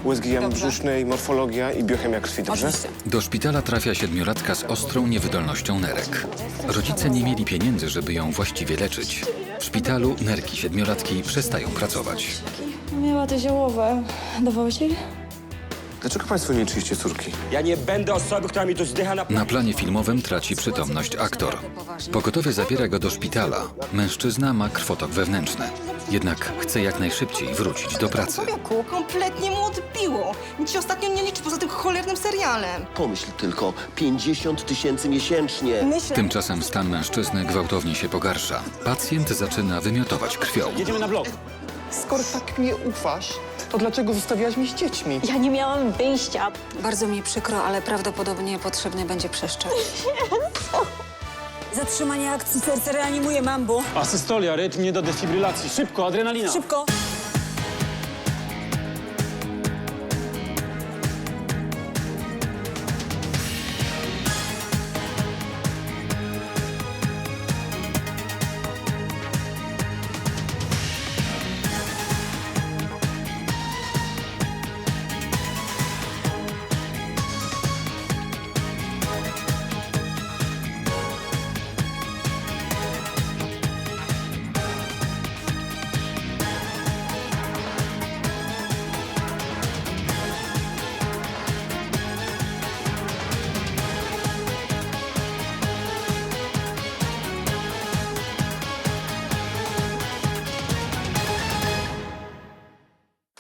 USG jamy brzusznej, morfologia i biochemia krwi, dobrze? Oczywiście. Do szpitala trafia siedmiolatka z ostrą niewydolnością nerek. Rodzice nie mieli pieniędzy, żeby ją właściwie leczyć. W szpitalu nerki siedmiolatki przestają pracować. Miała te ziołowe. Dawały się? Dlaczego państwo nie liczyliście córki? Ja nie będę osobą, która mi tu zdycha na... Na planie filmowym traci przytomność aktor. Pogotowie zabiera go do szpitala. Mężczyzna ma krwotok wewnętrzny. Jednak chce jak najszybciej wrócić do pracy. Człowieku, kompletnie mu odbiło. Nic się ostatnio nie liczy poza tym cholernym serialem. Pomyśl tylko, 50 000 miesięcznie. Myślę... Tymczasem stan mężczyzny gwałtownie się pogarsza. Pacjent zaczyna wymiotować krwią. Jedziemy na blok. Skoro tak mnie ufasz, to dlaczego zostawiałaś mnie z dziećmi? Ja nie miałam wyjścia. Bardzo mi przykro, ale prawdopodobnie potrzebny będzie przeszczep. Zatrzymanie akcji, serce reanimuje mambu. Asystolia, rytm nie do defibrylacji. Szybko, adrenalina. Szybko.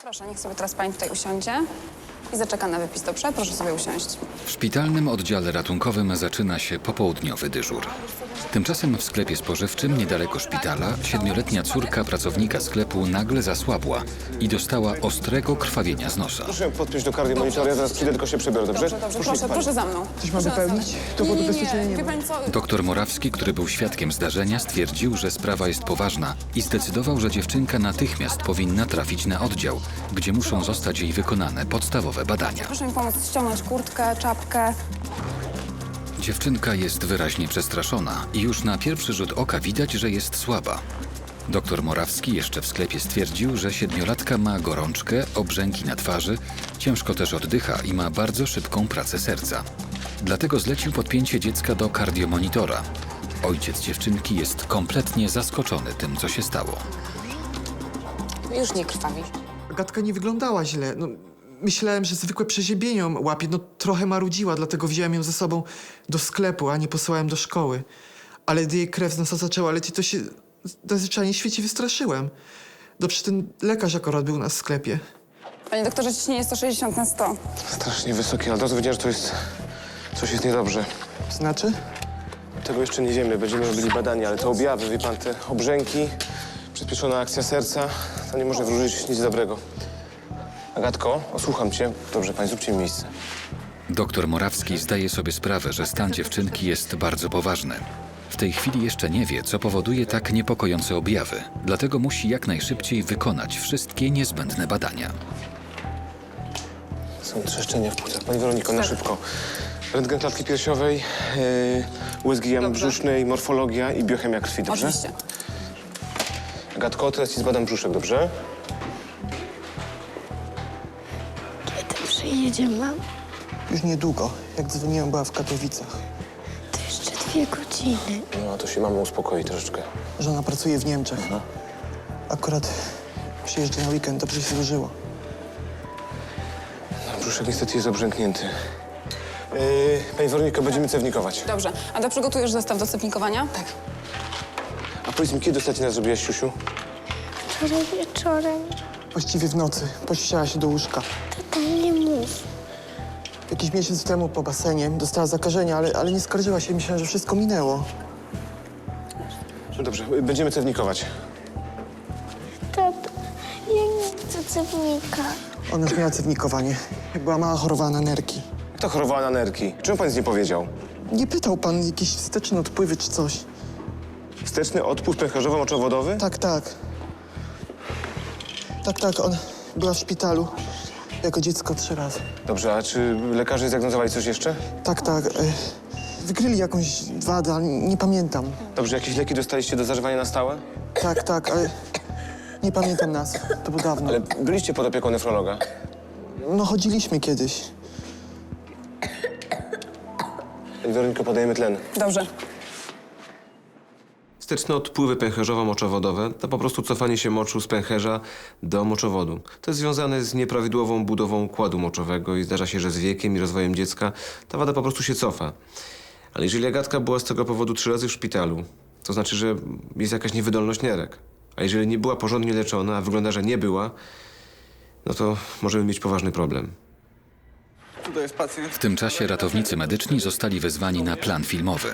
Proszę, niech sobie teraz pani tutaj usiądzie i zaczeka na wypis, dobrze? Proszę sobie usiąść. W szpitalnym oddziale ratunkowym zaczyna się popołudniowy dyżur. Tymczasem w sklepie spożywczym niedaleko szpitala siedmioletnia córka pracownika sklepu nagle zasłabła i dostała ostrego krwawienia z nosa. Proszę podpiąć do kardiomonitora, ja zaraz przyjdę, tylko się przebiorę, dobrze? Dobrze, proszę za mną. Coś mam wypełnić? To pod ubezpieczenie nie Wie ma. pani co? Doktor Morawski, który był świadkiem zdarzenia, stwierdził, że sprawa jest poważna i zdecydował, że dziewczynka natychmiast powinna trafić na oddział, gdzie muszą zostać jej wykonane podstawowe badania. Proszę mi pomóc ściągnąć kurtkę, czapkę. Dziewczynka jest wyraźnie przestraszona i już na pierwszy rzut oka widać, że jest słaba. Doktor Morawski jeszcze w sklepie stwierdził, że siedmiolatka ma gorączkę, obrzęki na twarzy, ciężko też oddycha i ma bardzo szybką pracę serca. Dlatego zlecił podpięcie dziecka do kardiomonitora. Ojciec dziewczynki jest kompletnie zaskoczony tym, co się stało. Już nie krwawi. Agatka nie wyglądała źle. No, myślałem, że zwykłe przeziębienie ją łapie. No, trochę marudziła, dlatego wziąłem ją ze sobą do sklepu, a nie posłałem do szkoły. Ale gdy jej krew z nosa zaczęła lecieć, to się zazwyczaj w świecie wystraszyłem. Dobrze, ten lekarz akurat był u nas w sklepie. Panie doktorze, ciśnienie 160/100. Strasznie wysokie, ale od razu wiedziałem, że to jest... coś jest niedobrze. Znaczy? Tego jeszcze nie wiemy, będziemy robili badania, ale te objawy, wie pan, te obrzęki, przyspieszona akcja serca, to nie może wróżyć nic dobrego. Agatko, osłucham cię. Dobrze, pani, zróbcie mi miejsce. Doktor Morawski zdaje sobie sprawę, że stan dziewczynki jest bardzo poważny. W tej chwili jeszcze nie wie, co powoduje tak niepokojące objawy, dlatego musi jak najszybciej wykonać wszystkie niezbędne badania. Są trzeszczenia w płucach. Pani Weroniko, na szybko. Rentgen klatki piersiowej, USG jamy brzusznej, morfologia i biochemia krwi, dobrze? Oczywiście. Agatko, teraz ci zbadam brzuszek, dobrze? Kiedy przyjedzie mam? Już niedługo. Jak dzwoniłem, była w Katowicach. To jeszcze 2 godziny. No, to się mama uspokoi troszeczkę. Żona pracuje w Niemczech. Akurat przyjeżdża na weekend, dobrze się złożyło. No, brzuszek niestety jest obrzęknięty. Pani Weroniko, będziemy cewnikować. Dobrze. A to przygotujesz zestaw do cewnikowania? Tak. A powiedz mi, kiedy ostatni raz zrobiłaś siusiu? Wczoraj wieczorem. Właściwie w nocy. Pościślała się do łóżka. Tata, nie mów. Jakiś miesiąc temu po basenie dostała zakażenia, ale nie skarżyła się. Myślałem, że wszystko minęło. No dobrze, będziemy cewnikować. Tata, ja nie chcę cewnika. Ona już miała cewnikowanie. Jak była mała, chorowała na nerki. Kto chorowała na nerki? Czemu pan nic nie powiedział? Nie pytał pan jakieś wsteczne odpływy czy coś? Wsteczny odpływ pęcherzowo-moczowodowy? Tak, tak. Tak, ona była w szpitalu jako dziecko 3 razy. Dobrze, a czy lekarze zdiagnozowali coś jeszcze? Tak. Wykryli jakąś wadę, ale nie pamiętam. Dobrze, jakieś leki dostaliście do zażywania na stałe? Tak, ale nie pamiętam nazw. To było dawno. Ale byliście pod opieką nefrologa? No chodziliśmy kiedyś. Pani Weroniko, podajemy tlen. Dobrze. Wsteczne odpływy pęcherzowo-moczowodowe to po prostu cofanie się moczu z pęcherza do moczowodu. To jest związane z nieprawidłową budową układu moczowego i zdarza się, że z wiekiem i rozwojem dziecka ta wada po prostu się cofa. Ale jeżeli Agatka była z tego powodu 3 razy w szpitalu, to znaczy, że jest jakaś niewydolność nerek. A jeżeli nie była porządnie leczona, a wygląda, że nie była, no to możemy mieć poważny problem. W tym czasie ratownicy medyczni zostali wezwani na plan filmowy.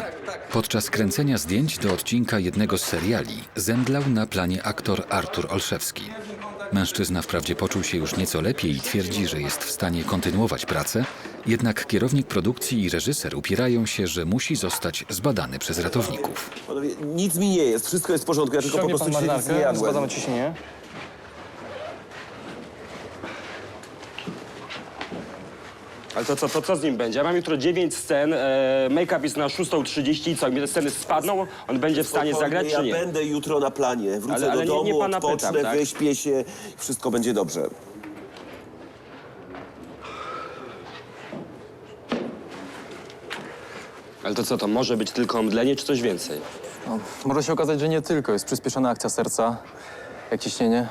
Podczas kręcenia zdjęć do odcinka jednego z seriali zemdlał na planie aktor Artur Olszewski. Mężczyzna wprawdzie poczuł się już nieco lepiej i twierdzi, że jest w stanie kontynuować pracę, jednak kierownik produkcji i reżyser upierają się, że musi zostać zbadany przez ratowników. Panowie, nic mi nie jest, wszystko jest w porządku, ja tylko po prostu dzisiaj nic nie jadłem. ciśnienie. Ale to co z nim będzie? Ja mam jutro 9 scen, make-up jest na 6:30 i co, mi te sceny spadną? On będzie w stanie zagrać, czy Ja nie? będę jutro na planie, wrócę Ale do domu, nie pana odpocznę, pytam, tak? wyśpię się, wszystko będzie dobrze. Ale to co, to może być tylko omdlenie, czy coś więcej? Może się okazać, że nie tylko. Jest przyspieszona akcja serca. Jak ciśnienie?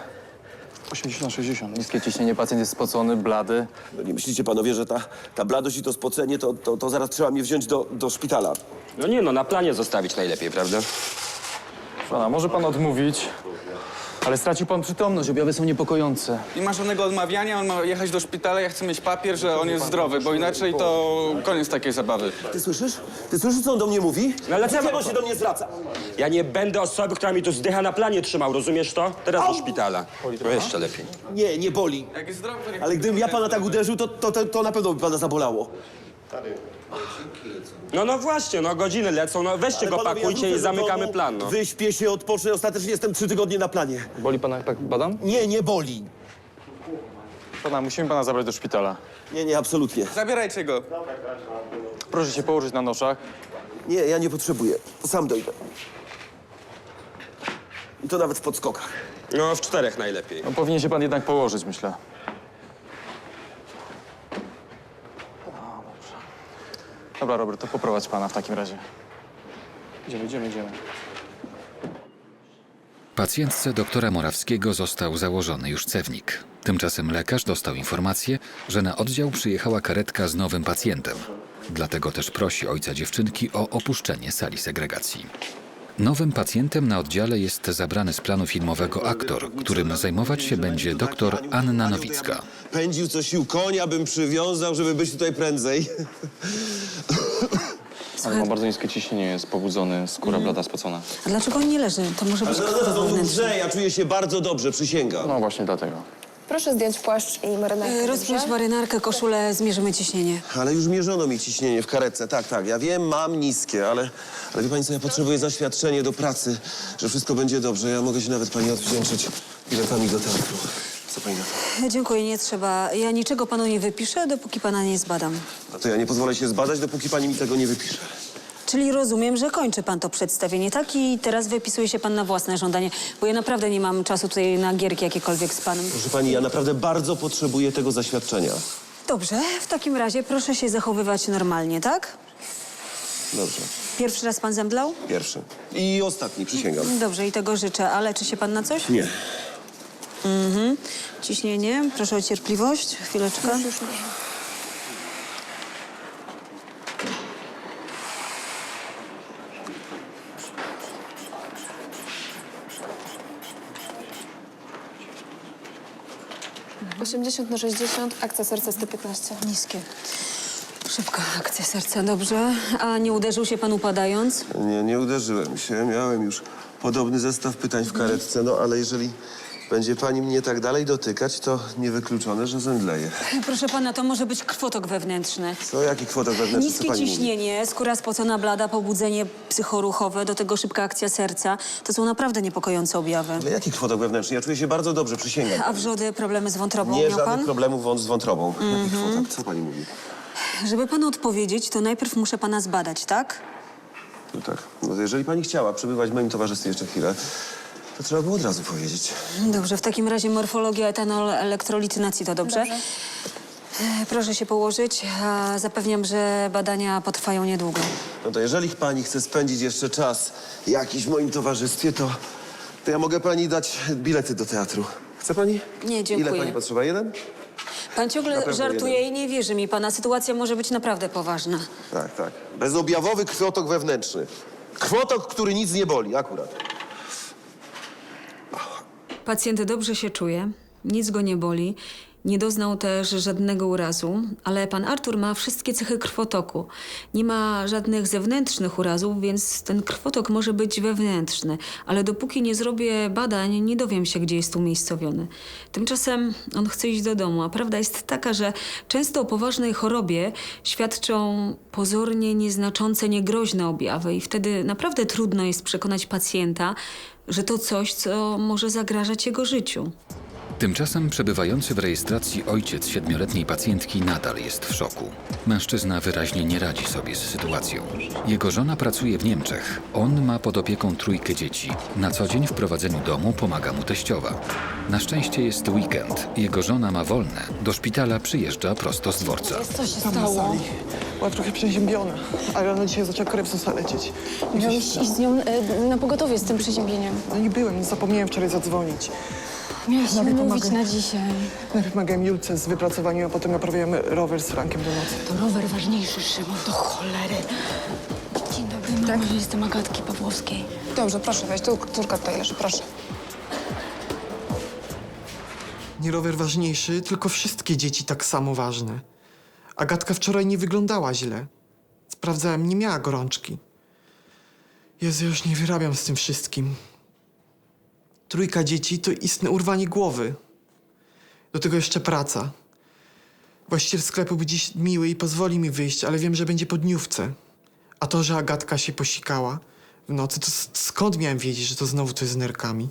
80/60. Niskie ciśnienie, pacjent jest spocony, blady. No nie myślicie panowie, że ta bladość i to spocenie, to zaraz trzeba mnie wziąć do szpitala. No nie no, na planie zostawić najlepiej, prawda? Pana, może pan odmówić, ale stracił pan przytomność. Objawy są niepokojące. Nie ma żadnego odmawiania, on ma jechać do szpitala, ja chcę mieć papier, że on jest zdrowy, bo inaczej to koniec takiej zabawy. Ty słyszysz? Ty słyszysz, co on do mnie mówi? No ale co- Dlaczego on się do mnie zwraca? Ja nie będę osoby, która mi tu zdycha na planie trzymał, rozumiesz to? Teraz do szpitala. No jeszcze lepiej. Nie, nie boli. Jak jest zdrowy, to niech... Ale gdybym ja pana tak uderzył, to na pewno by pana zabolało. No właśnie, no godziny lecą, no weźcie Ale go, panowie, pakujcie ja i wrócę do zamykamy domu, plan, no. Wyśpię się, odpocznę, ostatecznie jestem 3 tygodnie na planie. Boli pana, jak tak badam? Nie, nie boli. Pana, musimy pana zabrać do szpitala. Nie, absolutnie. Zabierajcie go. Proszę się położyć na noszach. Nie, ja nie potrzebuję. Sam dojdę. I to nawet w podskokach. No w 4 najlepiej. No, powinien się pan jednak położyć, myślę. Dobra, Robert, to poprowadź pana w takim razie. Idziemy. Pacjentce doktora Morawskiego został założony już cewnik. Tymczasem lekarz dostał informację, że na oddział przyjechała karetka z nowym pacjentem. Dlatego też prosi ojca dziewczynki o opuszczenie sali segregacji. Nowym pacjentem na oddziale jest zabrany z planu filmowego aktor, którym zajmować się będzie doktor Anna Nowicka. Pędził co sił konia, bym przywiązał, żeby być tutaj prędzej. Ale ma bardzo niskie ciśnienie, jest pobudzony, skóra blada, spocona. A dlaczego on nie leży? To może być krwotok wewnętrzny. Ja czuję się bardzo dobrze, przysięgam. No właśnie dlatego. Proszę zdjąć płaszcz i marynarkę. Rozpuść marynarkę, koszulę, zmierzymy ciśnienie. Ale już mierzono mi ciśnienie w karetce, tak. Ja wiem, mam niskie, ale wie pani co, ja potrzebuję zaświadczenie do pracy, że wszystko będzie dobrze. Ja mogę się nawet pani odwdzięczyć biletami do teatru. Co pani na to? Dziękuję, nie trzeba. Ja niczego panu nie wypiszę, dopóki pana nie zbadam. No to ja nie pozwolę się zbadać, dopóki pani mi tego nie wypisze. Czyli rozumiem, że kończy pan to przedstawienie, tak? I teraz wypisuje się pan na własne żądanie, bo ja naprawdę nie mam czasu tutaj na gierki jakiekolwiek z panem. Proszę pani, ja naprawdę bardzo potrzebuję tego zaświadczenia. Dobrze, w takim razie proszę się zachowywać normalnie, tak? Dobrze. Pierwszy raz pan zemdlał? Pierwszy. I ostatni, przysięgam. Dobrze, i tego życzę. A leczy się pan na coś? Nie. Ciśnienie, proszę o cierpliwość. Chwileczkę. Tak. 80/60, akcja serca 115. Niskie. Szybka akcja serca, dobrze. A nie uderzył się pan upadając? Nie uderzyłem się. Miałem już podobny zestaw pytań w karetce, no ale jeżeli będzie pani mnie tak dalej dotykać, to niewykluczone, że zemdleję. Proszę pana, to może być krwotok wewnętrzny. Co? Jaki kwotok wewnętrzny? Co Niskie pani mówi? ciśnienie, skóra spocona, blada, pobudzenie psychoruchowe, do tego szybka akcja serca. To są naprawdę niepokojące objawy. Ale jaki kwotok wewnętrzny? Ja czuję się bardzo dobrze, przysięgam. A wrzody, problemy z wątrobą Nie miał żadnych pan? problemów z wątrobą. Jaki kwotok? Co pani mówi? Żeby panu odpowiedzieć, to najpierw muszę pana zbadać, tak? No tak. No to jeżeli pani chciała przebywać w moim towarzystwie jeszcze chwilę, to trzeba było od razu powiedzieć. Dobrze, w takim razie morfologia, etanol, elektrolity nacji, to dobrze? Proszę się położyć, a zapewniam, że badania potrwają niedługo. No to jeżeli pani chce spędzić jeszcze czas jakiś w moim towarzystwie, to ja mogę pani dać bilety do teatru. Chce pani? Nie, dziękuję. Ile pani potrzeba? Jeden? Pan Na ciągle pewno żartuje jeden. i nie wierzy mi. Pana sytuacja może być naprawdę poważna. Tak, tak. Bezobjawowy krwotok wewnętrzny. Krwotok, który nic nie boli, akurat. Pacjent dobrze się czuje, nic go nie boli, nie doznał też żadnego urazu, ale pan Artur ma wszystkie cechy krwotoku. Nie ma żadnych zewnętrznych urazów, więc ten krwotok może być wewnętrzny, ale dopóki nie zrobię badań, nie dowiem się, gdzie jest umiejscowiony. Tymczasem on chce iść do domu, a prawda jest taka, że często o poważnej chorobie świadczą pozornie nieznaczące, niegroźne objawy i wtedy naprawdę trudno jest przekonać pacjenta, że to coś, co może zagrażać jego życiu. Tymczasem przebywający w rejestracji ojciec 7-letniej pacjentki nadal jest w szoku. Mężczyzna wyraźnie nie radzi sobie z sytuacją. Jego żona pracuje w Niemczech. On ma pod opieką 3 dzieci. Na co dzień w prowadzeniu domu pomaga mu teściowa. Na szczęście jest weekend. Jego żona ma wolne. Do szpitala przyjeżdża prosto z dworca. Co się Tam na sali. Była trochę przeziębiona, ale ona dzisiaj zaczęła krew z nosa lecieć. Miałeś iść z nią na pogotowie z tym przeziębieniem. No nie byłem, zapomniałem wczoraj zadzwonić. Miałeś się Nawet umówić pomagaj. na dzisiaj. Najpierw pomagałem Julce z wypracowaniem, a potem naprawiałem rower z Frankiem do nocy. To rower ważniejszy, Szymon, do cholery. Dzień dobry, mamo, jestem Agatki Pawłowskiej. Dobrze, proszę wejść. Tu córka tutaj leży, proszę. Nie rower ważniejszy, tylko wszystkie dzieci tak samo ważne. Agatka wczoraj nie wyglądała źle. Sprawdzałem, nie miała gorączki. Jezu, już nie wyrabiam z tym wszystkim. 3 dzieci to istne urwanie głowy. Do tego jeszcze praca. Właściciel sklepu był dziś miły i pozwoli mi wyjść, ale wiem, że będzie po dniówce. A to, że Agatka się posikała w nocy, to skąd miałem wiedzieć, że to znowu coś z nerkami?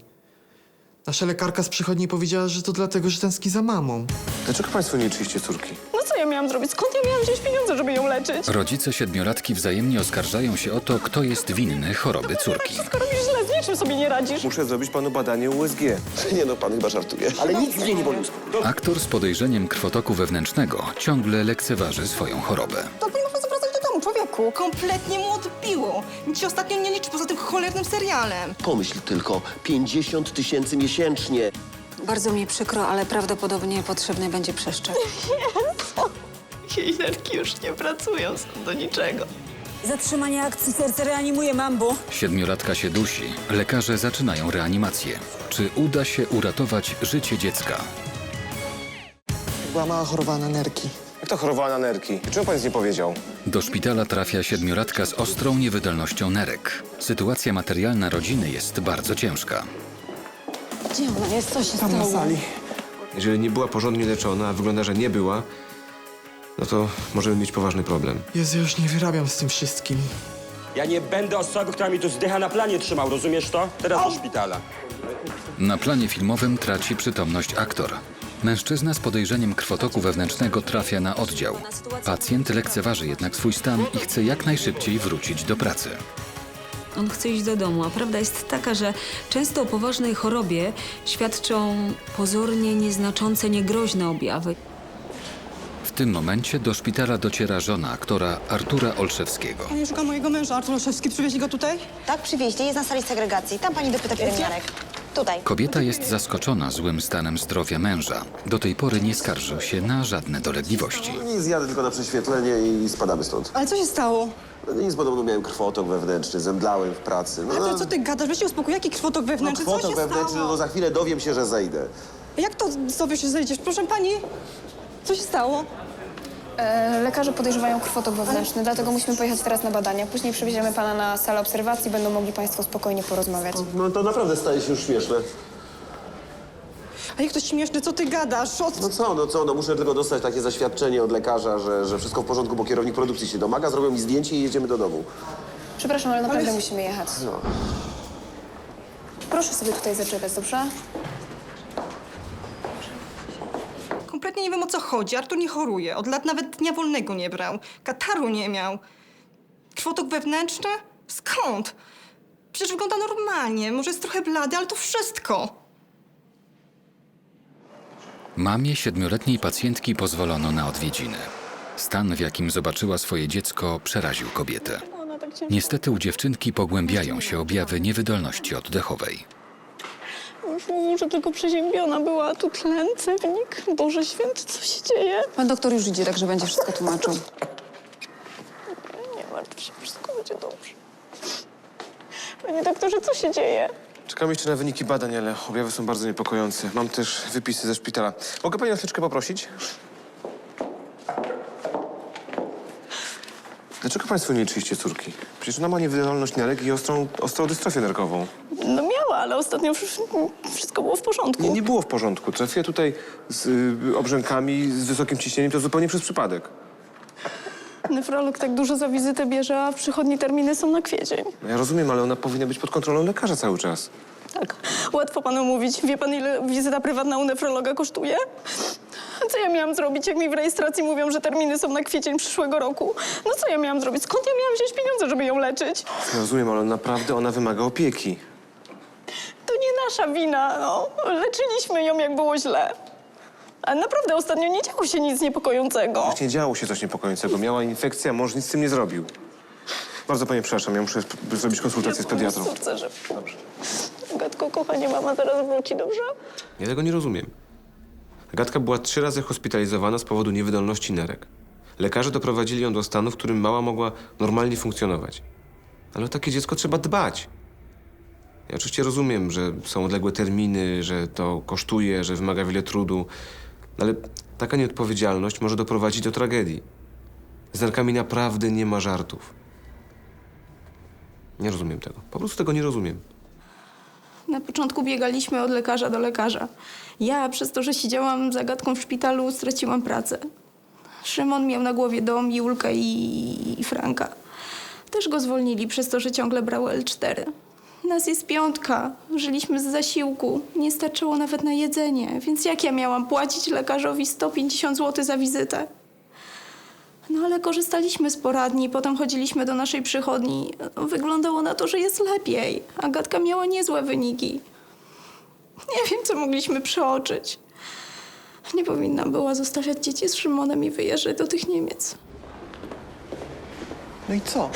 Nasza lekarka z przychodni powiedziała, że to dlatego, że tęskni za mamą. Dlaczego państwo nie leczyliście córki? No co ja miałam zrobić? Skąd ja miałam wziąć pieniądze, żeby ją leczyć? Rodzice 7-latki wzajemnie oskarżają się o to, kto jest winny choroby córki. Skoro robisz źle, z niczym sobie nie radzisz. Muszę zrobić panu badanie USG. Nie no, pan chyba żartuje. Ale nic mnie nie boli. Aktor z podejrzeniem krwotoku wewnętrznego ciągle lekceważy swoją chorobę. To nie można wracać do domu, człowieku. Kompletnie mu odbiło. Nic się ostatnio nie liczy poza tym cholernym serialem. Pomyśl tylko, 50 000 miesięcznie. Bardzo mi przykro, ale prawdopodobnie potrzebny będzie przeszczep. Jej nerki już nie pracują, są do niczego. Zatrzymanie akcji serce reanimuje mambu. 7-latka się dusi. Lekarze zaczynają reanimację. Czy uda się uratować życie dziecka? Była mała choroba na nerki. Jak to chorowała na nerki? Czemu pan nic nie powiedział? Do szpitala trafia 7-latka z ostrą niewydolnością nerek. Sytuacja materialna rodziny jest bardzo ciężka. Gdzie ona jest? Co się Tam na sali. Jeżeli nie była porządnie leczona, a wygląda, że nie była, no to możemy mieć poważny problem. Jezu, już nie wyrabiam z tym wszystkim. Ja nie będę osobą, która mi tu zdycha na planie trzymał, rozumiesz to? Teraz do szpitala. Na planie filmowym traci przytomność aktor. Mężczyzna z podejrzeniem krwotoku wewnętrznego trafia na oddział. Pacjent lekceważy jednak swój stan i chce jak najszybciej wrócić do pracy. On chce iść do domu, a prawda jest taka, że często o poważnej chorobie świadczą pozornie nieznaczące, niegroźne objawy. W tym momencie do szpitala dociera żona aktora Artura Olszewskiego. Pani szuka mojego męża, Artur Olszewski. Przywieźli go tutaj? Tak, przywieźli. Jest na sali segregacji. Tam pani dopyta pielęgniarek. Tutaj. Kobieta jest zaskoczona złym stanem zdrowia męża. Do tej pory nie skarżył się na żadne dolegliwości. Nic, jadę tylko na prześwietlenie i spadamy stąd. Ale co się stało? No nic, podobno miałem krwotok wewnętrzny, zemdlałem w pracy. No, Ale co ty gadasz? Weź się uspokój. Jaki krwotok no wewnętrzny? Co krwotok się wewnętrzny, stało? no za chwilę dowiem się, że zejdę. Jak to sobie się zejdziesz? Proszę pani, co się stało? Lekarze podejrzewają krwotok wewnętrzny, dlatego musimy pojechać teraz na badania. Później przewieziemy pana na salę obserwacji, będą mogli państwo spokojnie porozmawiać. No to naprawdę staje się już śmieszne. A jak to śmieszne, co ty gadasz? No muszę tylko dostać takie zaświadczenie od lekarza, że wszystko w porządku, bo kierownik produkcji się domaga, zrobią mi zdjęcie i jedziemy do domu. Przepraszam, ale naprawdę musimy jechać. No. Proszę sobie tutaj zaczekać, dobrze? Kompletnie nie wiem, o co chodzi. Artur nie choruje. Od lat nawet dnia wolnego nie brał. Kataru nie miał. Krwotok wewnętrzny? Skąd? Przecież wygląda normalnie. Może jest trochę blady, ale to wszystko. Mamie 7-letniej pacjentki pozwolono na odwiedziny. Stan, w jakim zobaczyła swoje dziecko, przeraził kobietę. Niestety u dziewczynki pogłębiają się objawy niewydolności oddechowej. Już mówił, że tylko przeziębiona była, a tu tlen, cewnik. Boże święty, co się dzieje? Pan doktor już idzie, także będzie wszystko tłumaczył. Nie martw się, wszystko będzie dobrze. Panie doktorze, co się dzieje? Czekam jeszcze na wyniki badań, ale objawy są bardzo niepokojące. Mam też wypisy ze szpitala. Mogę panią chwileczkę poprosić? Dlaczego państwo nie leczyliście córki? Przecież ona ma niewydolność nerek i ostrą dystrofię nerkową. No miała, ale ostatnio wszystko było w porządku. Nie było w porządku. Trafiła tutaj z obrzękami, z wysokim ciśnieniem, to zupełnie przez przypadek. Nefrolog tak dużo za wizytę bierze, a w przychodni terminy są na kwiecień. No ja rozumiem, ale ona powinna być pod kontrolą lekarza cały czas. Tak, łatwo panu mówić. Wie pan, ile wizyta prywatna u nefrologa kosztuje? Co ja miałam zrobić, jak mi w rejestracji mówią, że terminy są na kwiecień przyszłego roku? No co ja miałam zrobić? Skąd ja miałam wziąć pieniądze, żeby ją leczyć? Ja rozumiem, ale naprawdę ona wymaga opieki. To nie nasza wina, no. Leczyliśmy ją, jak było źle. Ale naprawdę ostatnio nie działo się nic niepokojącego. Właśnie działo się coś niepokojącego. Miała infekcję, a mąż nic z tym nie zrobił. Bardzo panią przepraszam, ja muszę zrobić konsultację z pediatrą. Córce, że... Dobrze. Agatko, kochanie, mama teraz wróci, dobrze? Ja tego nie rozumiem. Agatka była 3 razy hospitalizowana z powodu niewydolności nerek. Lekarze doprowadzili ją do stanu, w którym mała mogła normalnie funkcjonować. Ale o takie dziecko trzeba dbać. Ja oczywiście rozumiem, że są odległe terminy, że to kosztuje, że wymaga wiele trudu, ale taka nieodpowiedzialność może doprowadzić do tragedii. Z nerkami naprawdę nie ma żartów. Nie rozumiem tego. Po prostu tego nie rozumiem. Na początku biegaliśmy od lekarza do lekarza. Ja, przez to, że siedziałam z Agatką w szpitalu, straciłam pracę. Szymon miał na głowie dom, Julkę i Franka. Też go zwolnili przez to, że ciągle brał L4. Nas jest 5. Żyliśmy z zasiłku. Nie starczyło nawet na jedzenie. Więc jak ja miałam płacić lekarzowi 150 zł za wizytę? No ale korzystaliśmy z poradni, potem chodziliśmy do naszej przychodni. Wyglądało na to, że jest lepiej. Agatka miała niezłe wyniki. Nie wiem, co mogliśmy przeoczyć. Nie powinnam była zostawiać dzieci z Szymonem i wyjeżdżać do tych Niemiec. No i co?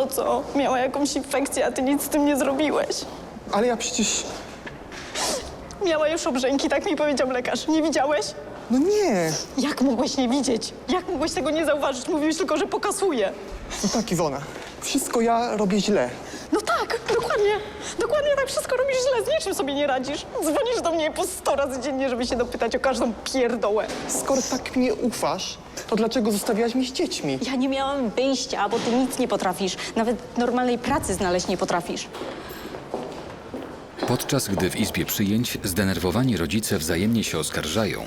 Co? Miała jakąś infekcję, a ty nic z tym nie zrobiłeś. Ale ja przecież... Miała już obrzęki, tak mi powiedział lekarz. Nie widziałeś? No nie! Jak mogłeś nie widzieć? Jak mogłeś tego nie zauważyć? Mówiłeś tylko, że pokasuje. No tak, Iwona. Wszystko ja robię źle. No tak, dokładnie. Dokładnie tak wszystko robisz źle. Z niczym sobie nie radzisz. Dzwonisz do mnie po 100 razy dziennie, żeby się dopytać o każdą pierdołę. Skoro tak mnie ufasz, to dlaczego zostawiałaś mnie z dziećmi? Ja nie miałam wyjścia, bo ty nic nie potrafisz. Nawet normalnej pracy znaleźć nie potrafisz. Podczas gdy w izbie przyjęć zdenerwowani rodzice wzajemnie się oskarżają,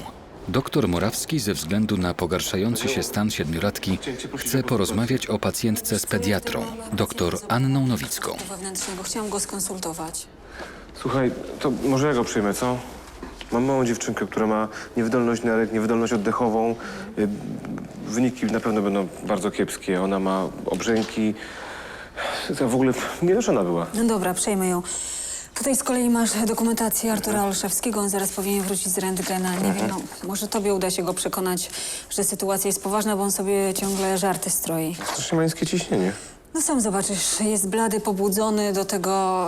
doktor Morawski ze względu na pogarszający się stan 7-latki chce porozmawiać o pacjentce z pediatrą, doktor Anną Nowicką. Wewnętrznie, bo chciałam go skonsultować. Słuchaj, to może ja go przyjmę, co? Mam małą dziewczynkę, która ma niewydolność nerek, niewydolność oddechową. Wyniki na pewno będą bardzo kiepskie. Ona ma obrzęki. W ogóle nieleczona była. No dobra, przejmę ją. Tutaj z kolei masz dokumentację Artura Olszewskiego. On zaraz powinien wrócić z rentgena. Nie wiem, no, może tobie uda się go przekonać, że sytuacja jest poważna, bo on sobie ciągle żarty stroi. Strasznie ma niskie ciśnienie. No sam zobaczysz, jest blady, pobudzony, do tego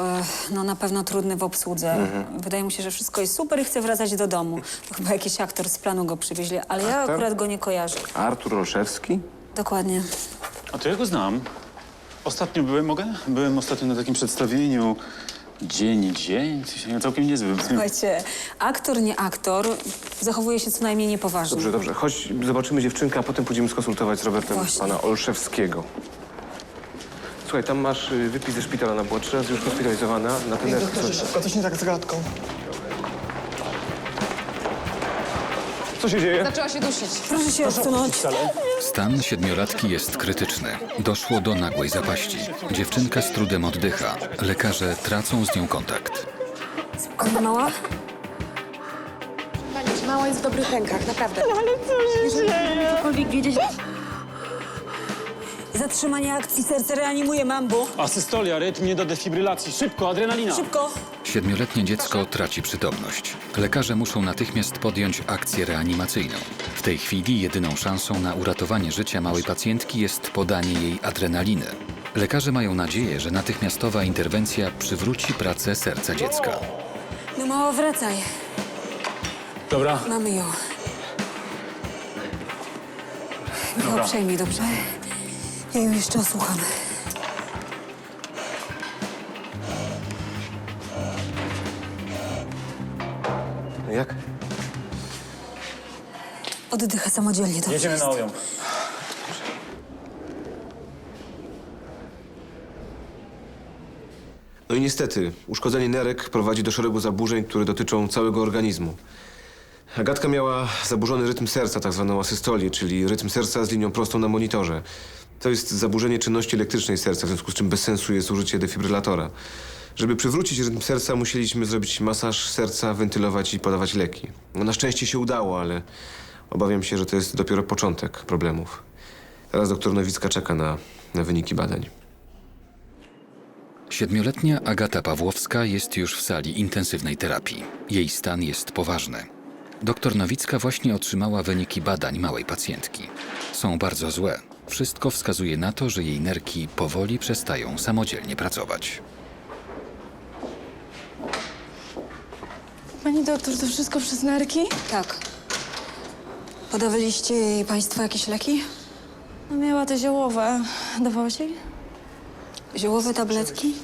no na pewno trudny w obsłudze. Wydaje mu się, że wszystko jest super i chce wracać do domu. To chyba jakiś aktor z planu go przywieźli, ale ja akurat go nie kojarzę. Artur Olszewski? Dokładnie. A to ja go znam. Ostatnio mogę? Byłem ostatnio na takim przedstawieniu. Dzień, coś całkiem niezły. Słuchajcie, aktor, nie aktor, zachowuje się co najmniej niepoważnie. Dobrze. Chodź, zobaczymy dziewczynkę, a potem pójdziemy skonsultować z Robertem Właśnie. pana Olszewskiego. Słuchaj, tam masz wypis ze szpitala. Ona była 3 razy już hospitalizowana. Na ten Szybko, coś nie tak z Agatką. Co się dzieje? Zaczęła się dusić. Proszę się odsunąć. Stan 7-latki jest krytyczny. Doszło do nagłej zapaści. Dziewczynka z trudem oddycha. Lekarze tracą z nią kontakt. Spokojnie, mała? Mała jest w dobrych rękach, naprawdę. Ale co się dzieje? Cokolwiek wiedzieć... Zatrzymanie akcji serca reanimuje mambu. Asystolia, rytm nie do defibrylacji. Szybko, adrenalina. Szybko. 7-letnie dziecko traci przytomność. Lekarze muszą natychmiast podjąć akcję reanimacyjną. W tej chwili jedyną szansą na uratowanie życia małej pacjentki jest podanie jej adrenaliny. Lekarze mają nadzieję, że natychmiastowa interwencja przywróci pracę serca dziecka. No mało, wracaj. Dobra. Mamy ją. Michał, przejmij, dobrze? Ja ją jeszcze osłucham. Jak? Oddycha samodzielnie, dobrze Jedziemy jest. na OJOM. No i niestety, uszkodzenie nerek prowadzi do szeregu zaburzeń, które dotyczą całego organizmu. Agatka miała zaburzony rytm serca, tak zwaną asystolię, czyli rytm serca z linią prostą na monitorze. To jest zaburzenie czynności elektrycznej serca, w związku z czym bez sensu jest użycie defibrylatora. Żeby przywrócić rytm serca, musieliśmy zrobić masaż serca, wentylować i podawać leki. No, na szczęście się udało, ale obawiam się, że to jest dopiero początek problemów. Teraz doktor Nowicka czeka na wyniki badań. 7-letnia Agata Pawłowska jest już w sali intensywnej terapii. Jej stan jest poważny. Doktor Nowicka właśnie otrzymała wyniki badań małej pacjentki. Są bardzo złe. Wszystko wskazuje na to, że jej nerki powoli przestają samodzielnie pracować. Pani doktor, to wszystko przez nerki? Tak. Podawaliście jej państwo jakieś leki? No miała te ziołowe. Dawałaś jej? Ziołowe tabletki?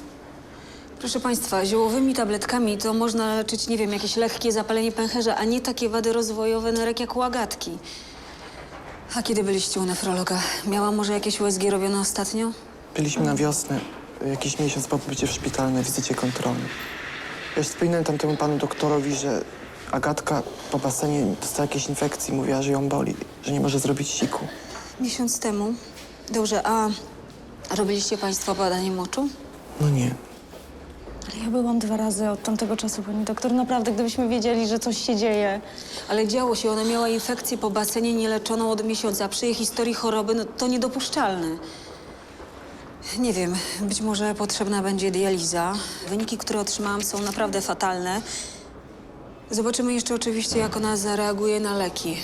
Proszę państwa, ziołowymi tabletkami to można leczyć, nie wiem, jakieś lekkie zapalenie pęcherza, a nie takie wady rozwojowe nerek jak u Agatki. A kiedy byliście u nefrologa? Miała może jakieś USG robione ostatnio? Byliśmy na wiosnę. Jakiś miesiąc po pobycie w szpitalu na wizycie kontrolnej. Ja już wspominałem tamtemu panu doktorowi, że Agatka po basenie dostała jakieś infekcji. Mówiła, że ją boli, że nie może zrobić siku. Miesiąc temu. Dobrze, a robiliście państwo badanie moczu? No nie. Ale ja byłam 2 razy od tamtego czasu, pani doktor. Naprawdę, gdybyśmy wiedzieli, że coś się dzieje. Ale działo się, ona miała infekcję po basenie nieleczoną od miesiąca. Przy jej historii choroby, no to niedopuszczalne. Nie wiem, być może potrzebna będzie dializa. Wyniki, które otrzymałam, są naprawdę fatalne. Zobaczymy jeszcze oczywiście, jak ona zareaguje na leki.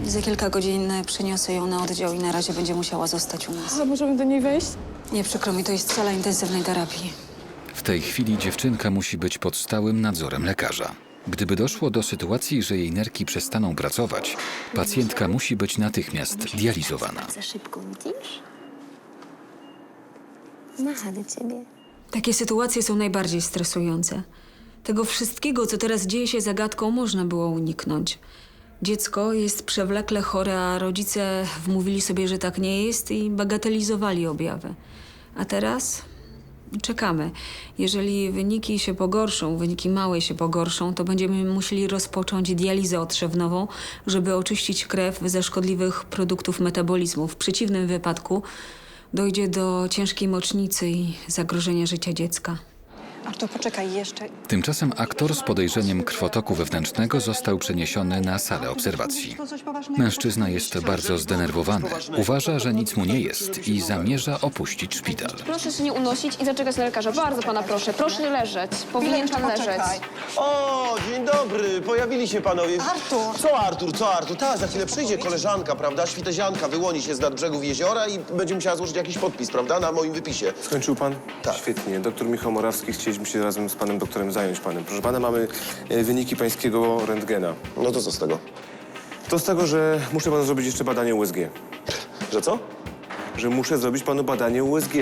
Za kilka godzin przeniosę ją na oddział i na razie będzie musiała zostać u nas. A możemy do niej wejść? Nie, przykro mi, to jest sala intensywnej terapii. W tej chwili dziewczynka musi być pod stałym nadzorem lekarza. Gdyby doszło do sytuacji, że jej nerki przestaną pracować, pacjentka musi być natychmiast dializowana. Za szybko widzisz? Macha do ciebie. Takie sytuacje są najbardziej stresujące. Tego wszystkiego, co teraz dzieje się z Agatką, można było uniknąć. Dziecko jest przewlekle chore, a rodzice wmówili sobie, że tak nie jest i bagatelizowali objawy. A teraz czekamy. Jeżeli wyniki się pogorszą, wyniki małe się pogorszą, to będziemy musieli rozpocząć dializę otrzewnową, żeby oczyścić krew ze szkodliwych produktów metabolizmu. W przeciwnym wypadku dojdzie do ciężkiej mocznicy i zagrożenia życia dziecka. Artur, poczekaj jeszcze. Tymczasem aktor z podejrzeniem krwotoku wewnętrznego został przeniesiony na salę obserwacji. Mężczyzna jest bardzo zdenerwowany. Uważa, że nic mu nie jest i zamierza opuścić szpital. Proszę się nie unosić i zaczekać na lekarza. Bardzo pana proszę. Proszę leżeć. Powinien pan leżeć. O, dzień dobry, pojawili się panowie. Artur! Co Artur, co Artur? Tak, za chwilę przyjdzie koleżanka, prawda? Świtezianka wyłoni się z nad brzegów jeziora i będzie musiała złożyć jakiś podpis, prawda? Na moim wypisie. Skończył pan? Tak. Świetnie. Doktor Michał Morawski, chcieliśmy się razem z panem doktorem zająć panem. Proszę pana, mamy wyniki pańskiego rentgena. No to co z tego? To z tego, że muszę panu zrobić jeszcze badanie USG. Że co? Że muszę zrobić panu badanie USG.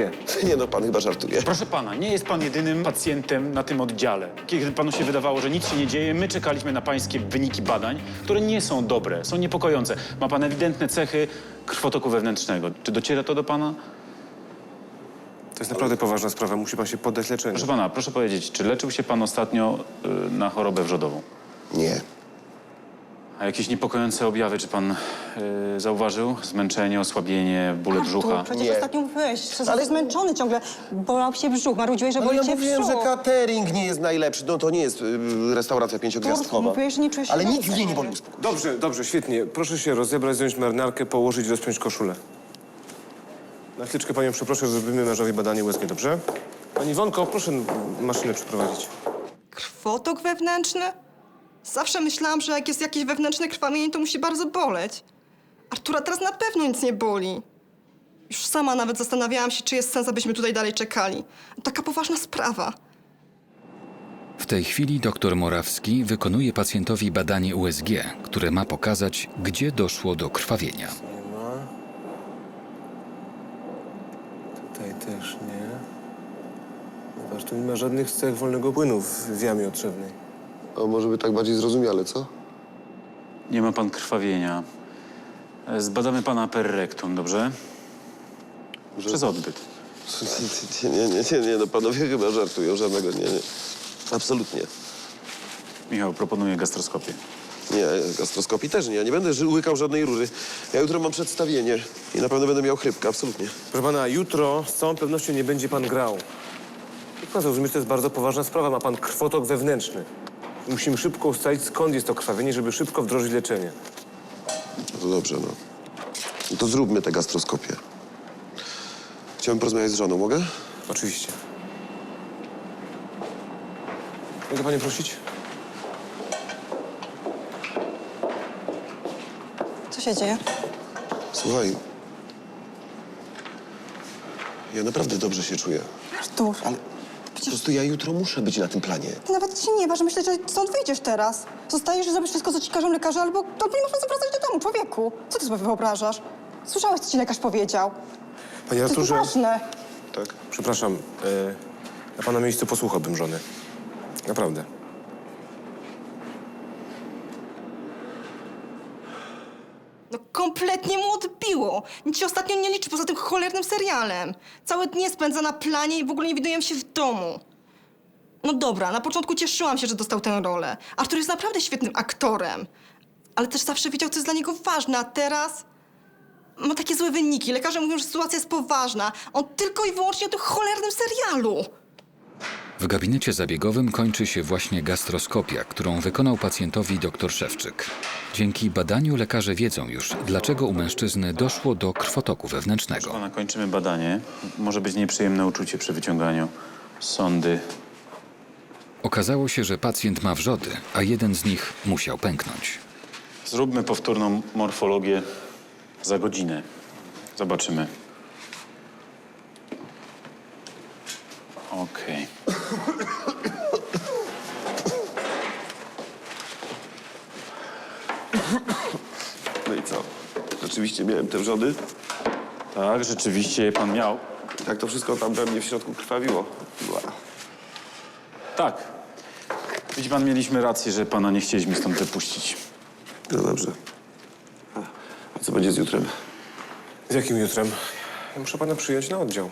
Nie no, pan chyba żartuje. Proszę pana, nie jest pan jedynym pacjentem na tym oddziale. Kiedy panu się wydawało, że nic się nie dzieje, my czekaliśmy na pańskie wyniki badań, które nie są dobre, są niepokojące. Ma pan ewidentne cechy krwotoku wewnętrznego. Czy dociera to do pana? To jest naprawdę poważna sprawa. Musi pan się poddać leczeniu. Proszę pana, proszę powiedzieć, czy leczył się pan ostatnio na chorobę wrzodową? Nie. A jakieś niepokojące objawy, czy pan zauważył? Zmęczenie, osłabienie, bóle brzucha? Przecież Nie. ostatnio mówiłeś, że jest zmęczony ciągle. Bolał się brzuch, marudziłeś, że Ale boli ja cię mówiłem, brzuch. że catering nie jest najlepszy. No to nie jest restauracja 5-gwiazdkowa. Mówiłeś, że nie czujesz się Ale nic dobrze. mnie nie boli. Dobrze, dobrze, świetnie. Proszę się rozebrać, zdjąć marynarkę, położyć i rozpiąć koszulę. Na chwileczkę panią przeproszę, zrobimy mężowi badanie USG, dobrze? Pani Iwonko, proszę maszynę przyprowadzić. Krwotok wewnętrzny? Zawsze myślałam, że jak jest jakieś wewnętrzne krwawienie, to musi bardzo boleć. Artura teraz na pewno nic nie boli. Już sama nawet zastanawiałam się, czy jest sens, abyśmy tutaj dalej czekali. Taka poważna sprawa. W tej chwili dr Morawski wykonuje pacjentowi badanie USG, które ma pokazać, gdzie doszło do krwawienia. Nie ma. Tutaj też nie. Zobacz, tu nie ma żadnych cech wolnego płynu w jamie otrzewnej. A może by tak bardziej zrozumiale, co? Nie ma pan krwawienia. Zbadamy pana per rectum, dobrze? Przez odbyt. Nie, no panowie chyba żartują, żadnego, nie. Absolutnie. Michał, proponuję gastroskopię. Nie, gastroskopii też nie. Ja nie będę łykał żadnej rury. Ja jutro mam przedstawienie i na pewno będę miał chrypkę, absolutnie. Proszę pana, jutro z całą pewnością nie będzie pan grał. Jak pan zrozumie, to jest bardzo poważna sprawa. Ma pan krwotok wewnętrzny. Musimy szybko ustalić, skąd jest to krwawienie, żeby szybko wdrożyć leczenie. No to dobrze, no. No to zróbmy tę gastroskopię. Chciałbym porozmawiać z żoną, mogę? Oczywiście. Mogę panią prosić? Co się dzieje? Słuchaj. Ja naprawdę dobrze się czuję. Artur, Ale po prostu ja jutro muszę być na tym planie. nawet ci nie waż. Myślę, że stąd wyjdziesz teraz. Zostajesz i zrobisz wszystko, co ci każą lekarze, albo nie można wracać do domu, człowieku. Co ty sobie wyobrażasz? Słyszałeś, co ci lekarz powiedział. Panie To jest Arturze... ważne. Tak, przepraszam. Na pana miejscu posłuchałbym żony. Naprawdę. No kompletnie mu odbiło. Nic się ostatnio nie liczy poza tym cholernym serialem. Całe dnie spędza na planie i w ogóle nie widujemy się w domu. No dobra, na początku cieszyłam się, że dostał tę rolę. Artur jest naprawdę świetnym aktorem. Ale też zawsze wiedział, co jest dla niego ważne, a teraz... Ma takie złe wyniki. Lekarze mówią, że sytuacja jest poważna. On tylko i wyłącznie o tym cholernym serialu. W gabinecie zabiegowym kończy się właśnie gastroskopia, którą wykonał pacjentowi dr Szewczyk. Dzięki badaniu lekarze wiedzą już, dlaczego u mężczyzny doszło do krwotoku wewnętrznego. Pana, kończymy badanie. Może być nieprzyjemne uczucie przy wyciąganiu sondy. Okazało się, że pacjent ma wrzody, a jeden z nich musiał pęknąć. Zróbmy powtórną morfologię za godzinę. Zobaczymy. Okej. No i co? Rzeczywiście miałem te wrzody? Tak, rzeczywiście je pan miał. Jak to wszystko tam we mnie w środku krwawiło? Tak. Widzi pan, mieliśmy rację, że pana nie chcieliśmy stąd wypuścić. No dobrze. A co będzie z jutrem? Z jakim jutrem? Ja muszę pana przyjąć na oddział.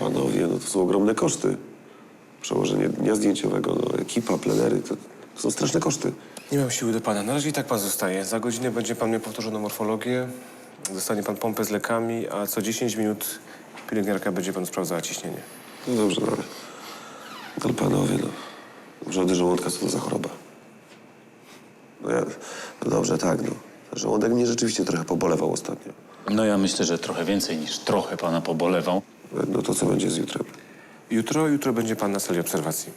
Panowie, no to są ogromne koszty. Przełożenie dnia zdjęciowego, no, ekipa, plenery, to są straszne koszty. Nie mam siły do pana. Na razie i tak pan zostaje. Za godzinę będzie pan miał powtórzoną morfologię. Dostanie pan pompę z lekami, a co 10 minut pielęgniarka będzie panu sprawdzała ciśnienie. No dobrze, no ale panowie, no. Wrzody żołądka, co to za choroba? No dobrze, tak, no. Żołądek mnie rzeczywiście trochę pobolewał ostatnio. No ja myślę, że trochę więcej niż trochę pana pobolewał. No to co będzie z jutrem? Jutro będzie pan na sali obserwacji.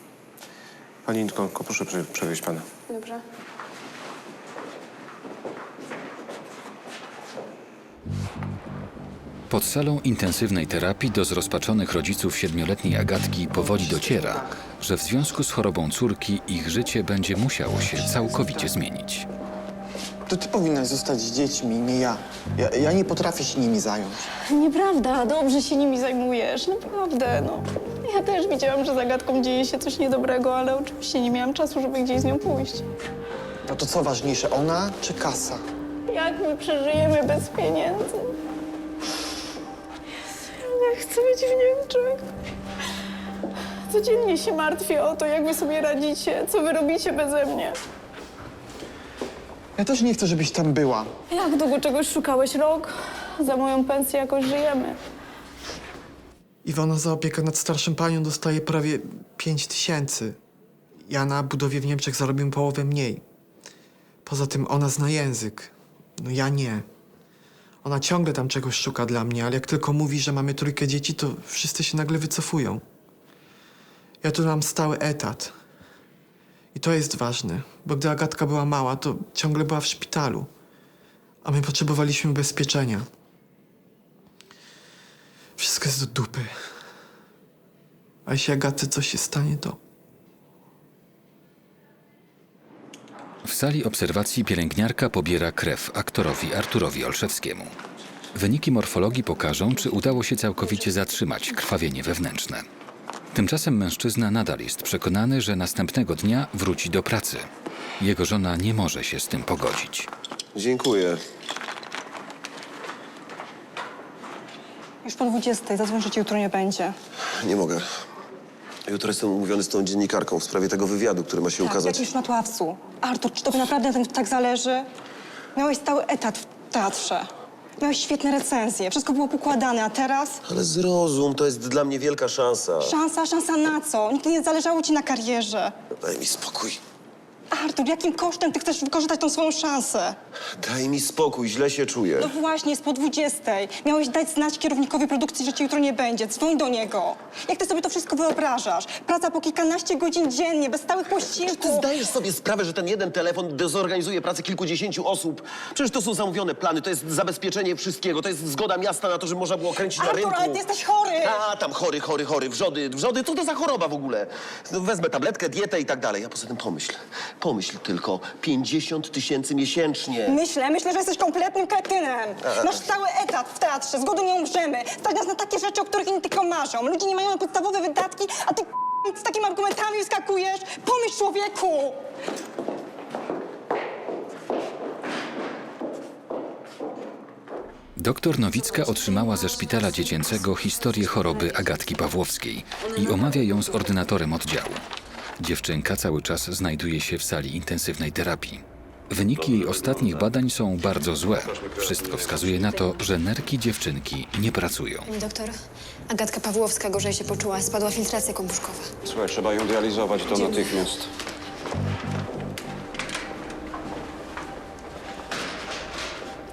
Pani Inko, proszę przewieźć pana. Dobrze. Pod salą intensywnej terapii do zrozpaczonych rodziców 7-letniej Agatki powoli dociera, że w związku z chorobą córki ich życie będzie musiało się całkowicie zmienić. To ty powinnaś zostać z dziećmi, nie ja. Ja nie potrafię się nimi zająć. Nieprawda, dobrze się nimi zajmujesz, naprawdę, no. Ja też widziałam, że z Agatką dzieje się coś niedobrego, ale oczywiście nie miałam czasu, żeby gdzieś z nią pójść. No to co ważniejsze, ona czy kasa? Jak my przeżyjemy bez pieniędzy? Ja chcę być w Niemczech. Codziennie się martwię o to, jak wy sobie radzicie, co wy robicie beze mnie. Ja też nie chcę, żebyś tam była. Jak długo czegoś szukałeś? Rok? Za moją pensję jakoś żyjemy. Iwona za opiekę nad starszą panią dostaje prawie 5000. Ja na budowie w Niemczech zarobię połowę mniej. Poza tym ona zna język. No ja nie. Ona ciągle tam czegoś szuka dla mnie, ale jak tylko mówi, że mamy 3 dzieci, to wszyscy się nagle wycofują. Ja tu mam stały etat. I to jest ważne, bo gdy Agatka była mała, to ciągle była w szpitalu. A my potrzebowaliśmy ubezpieczenia. Wszystko jest do dupy. A jeśli Agatce coś się stanie, to... W sali obserwacji pielęgniarka pobiera krew aktorowi Arturowi Olszewskiemu. Wyniki morfologii pokażą, czy udało się całkowicie zatrzymać krwawienie wewnętrzne. Tymczasem mężczyzna nadal jest przekonany, że następnego dnia wróci do pracy. Jego żona nie może się z tym pogodzić. Dziękuję. Już po 20, zadzwoń, że ci jutro nie będzie. Nie mogę. Jutro jestem umówiony z tą dziennikarką w sprawie tego wywiadu, który ma się Tak, ukazać. jakiś Matławcu. Artur, czy tobie naprawdę na tym tak zależy? Miałeś stały etat w teatrze. Miałeś świetne recenzje, wszystko było pokładane, a teraz? Ale zrozum, to jest dla mnie wielka szansa. Szansa na co? Nigdy nie zależało ci na karierze. Daj mi spokój. Artur, jakim kosztem ty chcesz wykorzystać tą swoją szansę? Daj mi spokój, źle się czuję. No właśnie, jest po 20. Miałeś dać znać kierownikowi produkcji, że ci jutro nie będzie. Dzwoń do niego. Jak ty sobie to wszystko wyobrażasz? Praca po kilkanaście godzin dziennie, bez stałych Czy ty posiłków. zdajesz sobie sprawę, że ten jeden telefon dezorganizuje pracę kilkudziesięciu osób? Przecież to są zamówione plany, to jest zabezpieczenie wszystkiego, to jest zgoda miasta na to, żeby można było kręcić na Artur, rynku. ale ty jesteś chory! A, tam chory, wrzody, co to za choroba w ogóle? No, wezmę tabletkę, dietę i tak dalej. A poza tym pomyśl tylko, 50 000 miesięcznie. Myślę, że jesteś kompletnym kretynem. Masz cały etat w teatrze, z głodu nie umrzemy. Stać nas na takie rzeczy, o których inni tylko marzą. Ludzie nie mają na podstawowe wydatki, a ty z takimi argumentami wyskakujesz. Pomyśl, człowieku! Doktor Nowicka otrzymała ze szpitala dziecięcego historię choroby Agatki Pawłowskiej i omawia ją z ordynatorem oddziału. Dziewczynka cały czas znajduje się w sali intensywnej terapii. Wyniki jej ostatnich badań są bardzo złe. Wszystko wskazuje na to, że nerki dziewczynki nie pracują. Pani doktor, Agatka Pawłowska gorzej się poczuła. Spadła filtracja kompuszkowa. Słuchaj, trzeba ją dializować, to natychmiast.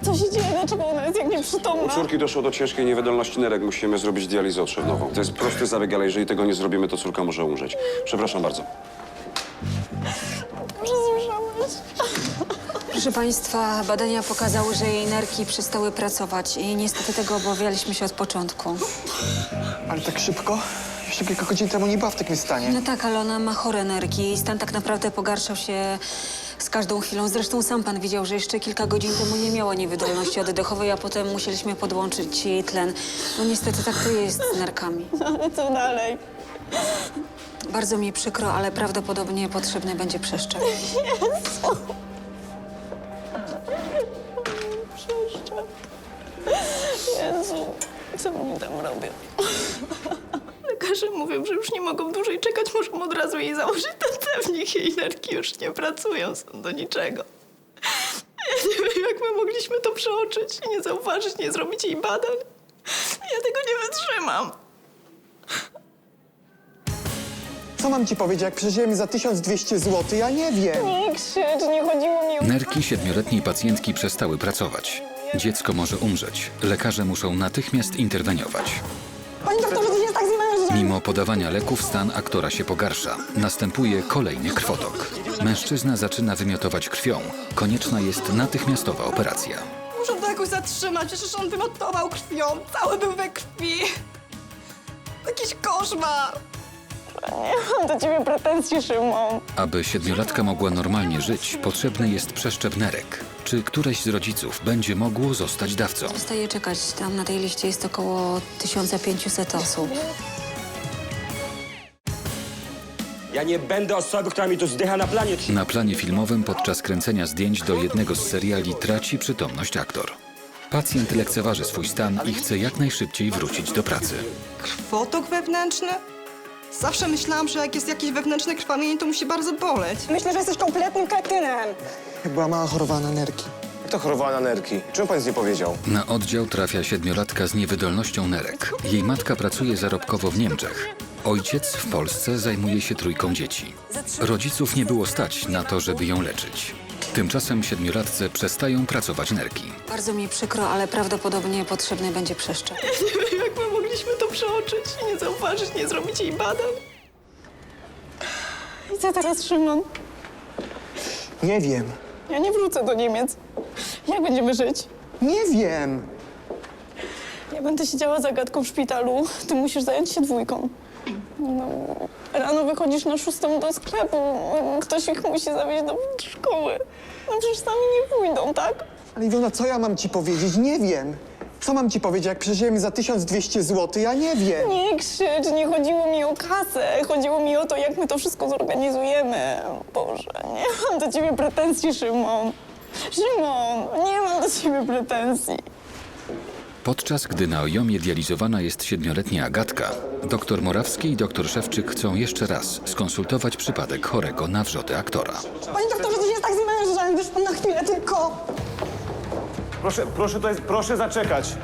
Co się dzieje? Dlaczego ona jest jak nieprzytomna? U córki doszło do ciężkiej niewydolności nerek. Musimy zrobić dializę otrzewnową. To jest prosty zabieg, ale jeżeli tego nie zrobimy, to córka może umrzeć. Przepraszam bardzo. Może słyszałeś? Proszę Państwa, badania pokazały, że jej nerki przestały pracować i niestety tego obawialiśmy się od początku. Ale tak szybko? Jeszcze kilka godzin temu nie była w takim stanie. No tak, ale ona ma chore nerki. Jej stan tak naprawdę pogarszał się z każdą chwilą. Zresztą sam pan widział, że jeszcze kilka godzin temu nie miała niewydolności oddechowej, a potem musieliśmy podłączyć jej tlen. No niestety tak to jest z nerkami. Ale co dalej? Bardzo mi przykro, ale prawdopodobnie potrzebny będzie przeszczep. Jezu! Przeszczep. Jezu, co mi tam robią? Lekarze mówią, że już nie mogą dłużej czekać, muszą od razu jej założyć ten pewnik. Jej nerki już nie pracują, są do niczego. Ja nie wiem, jak my mogliśmy to przeoczyć i nie zauważyć, nie zrobić jej badań. Ja tego nie wytrzymam. Co mam ci powiedzieć, jak przeżyłem za 1200 zł? Ja nie wiem. Nie krzycz, nie chodziło mi o... Nerki 7-letniej pacjentki przestały pracować. Dziecko może umrzeć. Lekarze muszą natychmiast interweniować. Panie doktorze, to jest tak z mężem! Mimo podawania leków stan aktora się pogarsza. Następuje kolejny krwotok. Mężczyzna zaczyna wymiotować krwią. Konieczna jest natychmiastowa operacja. Muszę to jakoś zatrzymać, przecież on wymiotował krwią. Cały był we krwi. Jakiś koszmar. Nie mam do ciebie pretensji, Szymon. Aby 7-latka mogła normalnie żyć, potrzebny jest przeszczep nerek. Czy któreś z rodziców będzie mogło zostać dawcą? Zostaje czekać. Tam na tej liście jest około 1500 osób. Ja nie będę osobą, która mi tu zdycha na planie. Na planie filmowym podczas kręcenia zdjęć do jednego z seriali traci przytomność aktor. Pacjent lekceważy swój stan i chce jak najszybciej wrócić do pracy. Krwotok wewnętrzny? Zawsze myślałam, że jak jest jakieś wewnętrzne krwawienie, to musi bardzo boleć. Myślę, że jesteś kompletnym kretynem. Jak była mała choroba na nerki. Jak to chorowała na nerki? Czemu pan nic nie powiedział? Na oddział trafia 7-latka z niewydolnością nerek. Jej matka pracuje zarobkowo w Niemczech. Ojciec w Polsce zajmuje się 3 dzieci. Rodziców nie było stać na to, żeby ją leczyć. Tymczasem siedmiolatce przestają pracować nerki. Bardzo mi przykro, ale prawdopodobnie potrzebny będzie przeszczep. Ja nie wiem, jak my mogliśmy to przeoczyć, nie zauważyć, nie zrobić jej badań. I co teraz, Szymon? Nie wiem. Ja nie wrócę do Niemiec. Jak będziemy żyć? Nie wiem. Ja będę siedziała za gadką w szpitalu. Ty musisz zająć się dwójką. No, rano wychodzisz na 6 do sklepu. Ktoś ich musi zawieźć do szkoły. No przecież sami nie pójdą, tak? Ale Iwona, co ja mam ci powiedzieć? Nie wiem. Co mam ci powiedzieć, jak przeżyjemy za 1200 zł? Ja nie wiem. Nie krzycz, nie chodziło mi o kasę. Chodziło mi o to, jak my to wszystko zorganizujemy. Boże, nie mam do ciebie pretensji, Szymon. Szymon, nie mam do ciebie pretensji. Podczas gdy na ojomie dializowana jest 7-letnia Agatka, dr Morawski i dr Szewczyk chcą jeszcze raz skonsultować przypadek chorego na wrzody aktora. Panie doktorze, coś jest tak z mężem, wiesz pan na chwilę tylko. Proszę zaczekać.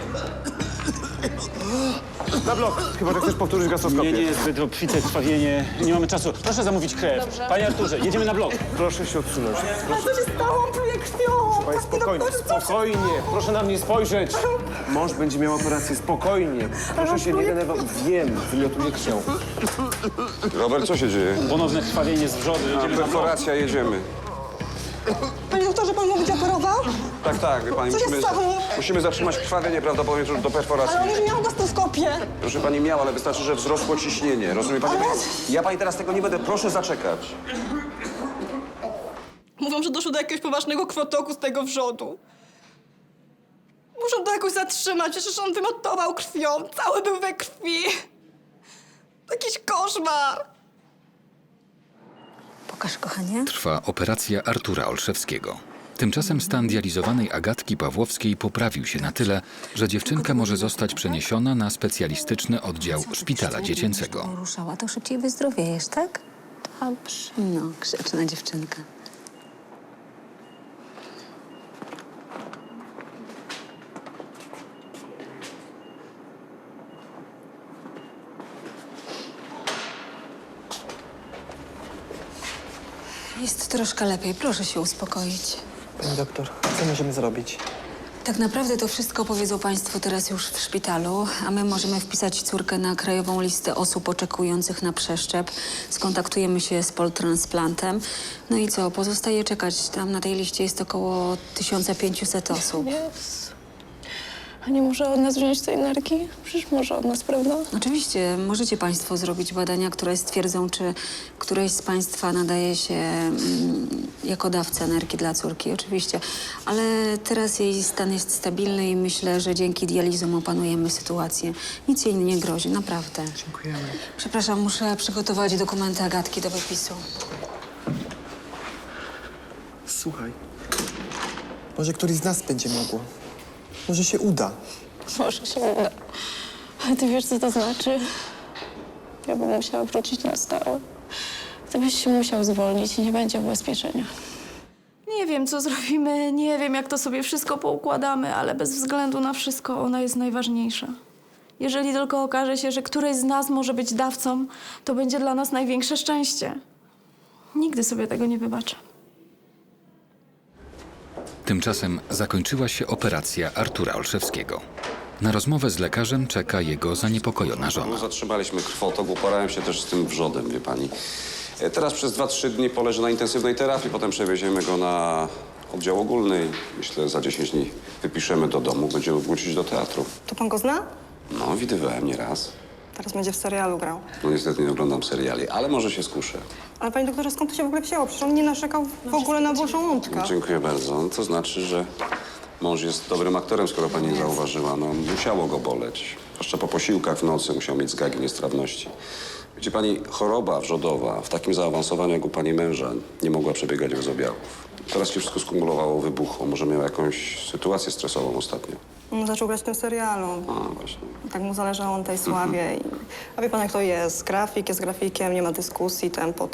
Na blok. Chyba, że chcesz powtórzyć gastoskopię. Nie, zbyt obfite krwawienie. Nie mamy czasu. Proszę zamówić krew. Dobrze. Panie Arturze, jedziemy na blok. Proszę się odsunąć. A co się stało? On pluje krwią. Panie, spokojnie, spokojnie. Proszę na mnie spojrzeć. Mąż będzie miał operację, spokojnie. Proszę się nie denerwować. Wiem, wymiotuje krwią. Robert, co się dzieje? Ponowne krwawienie z wrzody. Jedziemy na blok. Perforacja, jedziemy. Panie doktorze, pan mówi operował? Tak, wie pani, Co się stało? musimy zatrzymać krwawienie prawdopodobnie już do perforacji. Ale on już miał gastroskopię. Proszę pani, miała, ale wystarczy, że wzrosło ciśnienie. Rozumie pani? Ja pani teraz tego nie będę, proszę zaczekać. Mówią, że doszło do jakiegoś poważnego krwotoku z tego wrzodu. Muszą to jakoś zatrzymać, przecież on wymiotował krwią. Cały był we krwi. Jakiś koszmar. Pokaż, kochanie. Trwa operacja Artura Olszewskiego. Tymczasem stan dializowanej Agatki Pawłowskiej poprawił się na tyle, że dziewczynka może zostać przeniesiona na specjalistyczny oddział szpitala dziecięcego. Ruszała, to szybciej wyzdrowiejesz, tak? Dobrze. No, grzeczna dziewczynka. Jest troszkę lepiej, proszę się uspokoić. Pani doktor, co możemy zrobić? Tak naprawdę to wszystko powiedzą państwo teraz już w szpitalu, a my możemy wpisać córkę na krajową listę osób oczekujących na przeszczep. Skontaktujemy się z Poltransplantem. No i co, pozostaje czekać. Tam na tej liście jest około 1500 osób. Jest. A nie może od nas wziąć tej energii? Przecież może od nas, prawda? Oczywiście, możecie państwo zrobić badania, które stwierdzą, czy któreś z państwa nadaje się jako dawca energii dla córki, oczywiście. Ale teraz jej stan jest stabilny i myślę, że dzięki dializom opanujemy sytuację. Nic jej nie grozi, naprawdę. Dziękujemy. Przepraszam, muszę przygotować dokumenty Agatki do wypisu. Słuchaj, może któryś z nas będzie mogło. Może się uda. Może się uda. Ale ty wiesz, co to znaczy? Ja bym musiała wrócić na stałe. Ty byś się musiał zwolnić i nie będzie ubezpieczenia. Nie wiem, co zrobimy, nie wiem, jak to sobie wszystko poukładamy, ale bez względu na wszystko ona jest najważniejsza. Jeżeli tylko okaże się, że któryś z nas może być dawcą, to będzie dla nas największe szczęście. Nigdy sobie tego nie wybaczę. Tymczasem zakończyła się operacja Artura Olszewskiego. Na rozmowę z lekarzem czeka jego zaniepokojona żona. No, zatrzymaliśmy krwotok, uporałem się też z tym wrzodem, wie pani. Teraz przez 2-3 dni poleży na intensywnej terapii, potem przewieziemy go na oddział ogólny. Myślę, za 10 dni wypiszemy do domu, będziemy wrócić do teatru. To pan go zna? No, widywałem nieraz. Teraz będzie w serialu grał. No niestety nie oglądam seriali, ale może się skuszę. Ale panie doktorze, skąd to się w ogóle wzięło? Przecież on nie narzekał w ogóle na ból żołądka. Dziękuję bardzo. No, to znaczy, że mąż jest dobrym aktorem, skoro pani nie zauważyła. No, musiało go boleć. Zwłaszcza po posiłkach w nocy musiał mieć zgagi niestrawności. Widzi pani, choroba wrzodowa w takim zaawansowaniu jak u pani męża nie mogła przebiegać bez objawów. Teraz się wszystko skumulowało, wybuchło. Może miał jakąś sytuację stresową ostatnio. On zaczął grać w tym serialu. A, właśnie. Tak mu zależało na tej sławie. A wie pan, jak to jest? Grafik jest grafikiem, nie ma dyskusji, tempo.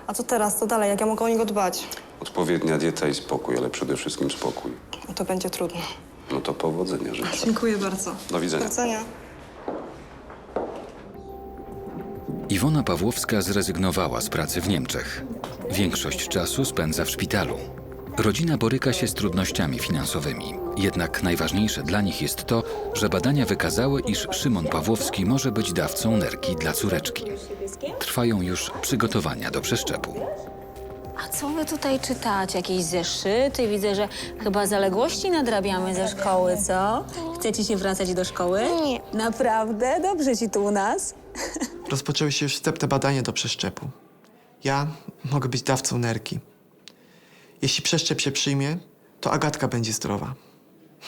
A co teraz? Co dalej? Jak ja mogę o niego dbać? Odpowiednia dieta i spokój, ale przede wszystkim spokój. No to będzie trudno. No to powodzenia życzę. Dziękuję bardzo. Do widzenia. Do widzenia. Iwona Pawłowska zrezygnowała z pracy w Niemczech. Większość czasu spędza w szpitalu. Rodzina boryka się z trudnościami finansowymi. Jednak najważniejsze dla nich jest to, że badania wykazały, iż Szymon Pawłowski może być dawcą nerki dla córeczki. Trwają już przygotowania do przeszczepu. A co wy tutaj czytacie? Jakieś zeszyty? Widzę, że chyba zaległości nadrabiamy ze szkoły, co? Chcecie się wracać do szkoły? Nie. Naprawdę? Dobrze ci tu u nas? Rozpoczęły się już wstępne badania do przeszczepu. Ja mogę być dawcą nerki. Jeśli przeszczep się przyjmie, to Agatka będzie zdrowa.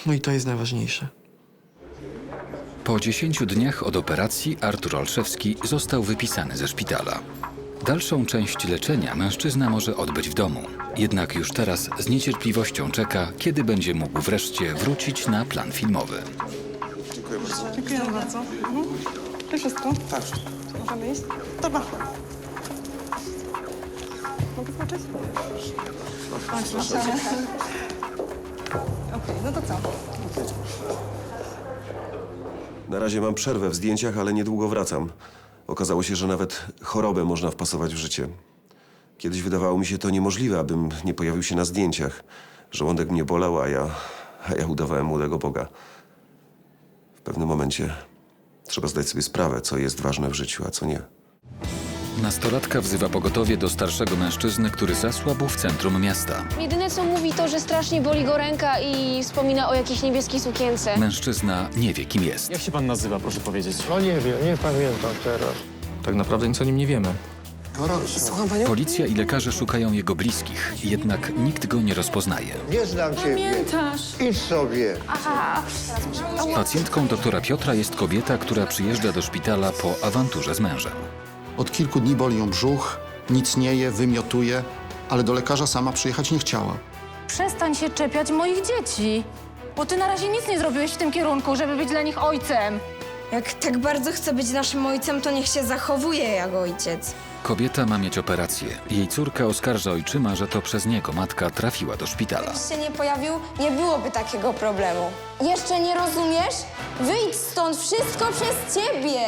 No i to jest najważniejsze. Po 10 dniach od operacji Artur Olszewski został wypisany ze szpitala. Dalszą część leczenia mężczyzna może odbyć w domu. Jednak już teraz z niecierpliwością czeka, kiedy będzie mógł wreszcie wrócić na plan filmowy. Dziękuję bardzo. Dziękuję bardzo. To wszystko? Tak. Możemy iść? Dobra. Mogę zobaczyć? Okej, no to co? Na razie mam przerwę w zdjęciach, ale niedługo wracam. Okazało się, że nawet chorobę można wpasować w życie. Kiedyś wydawało mi się to niemożliwe, abym nie pojawił się na zdjęciach. Żołądek mnie bolał, a ja udawałem młodego Boga. W pewnym momencie trzeba zdać sobie sprawę, co jest ważne w życiu, a co nie. Nastolatka wzywa pogotowie do starszego mężczyzny, który zasłabł w centrum miasta. Jedyne co mówi to, że strasznie boli go ręka i wspomina o jakiejś niebieskiej sukience. Mężczyzna nie wie, kim jest. Jak się pan nazywa, proszę powiedzieć? No nie wiem, nie pamiętam teraz. Tak naprawdę nic o nim nie wiemy. Słucham panią? Policja i lekarze szukają jego bliskich, jednak nikt go nie rozpoznaje. Nie znam ciebie. Pamiętasz? Idź sobie. Pacjentką doktora Piotra jest kobieta, która przyjeżdża do szpitala po awanturze z mężem. Od kilku dni boli ją brzuch, nic nie je, wymiotuje, ale do lekarza sama przyjechać nie chciała. Przestań się czepiać moich dzieci, bo ty na razie nic nie zrobiłeś w tym kierunku, żeby być dla nich ojcem. Jak tak bardzo chce być naszym ojcem, to niech się zachowuje jak ojciec. Kobieta ma mieć operację. Jej córka oskarża ojczyma, że to przez niego matka trafiła do szpitala. Gdybyś się nie pojawił, nie byłoby takiego problemu. Jeszcze nie rozumiesz? Wyjdź stąd, wszystko przez ciebie!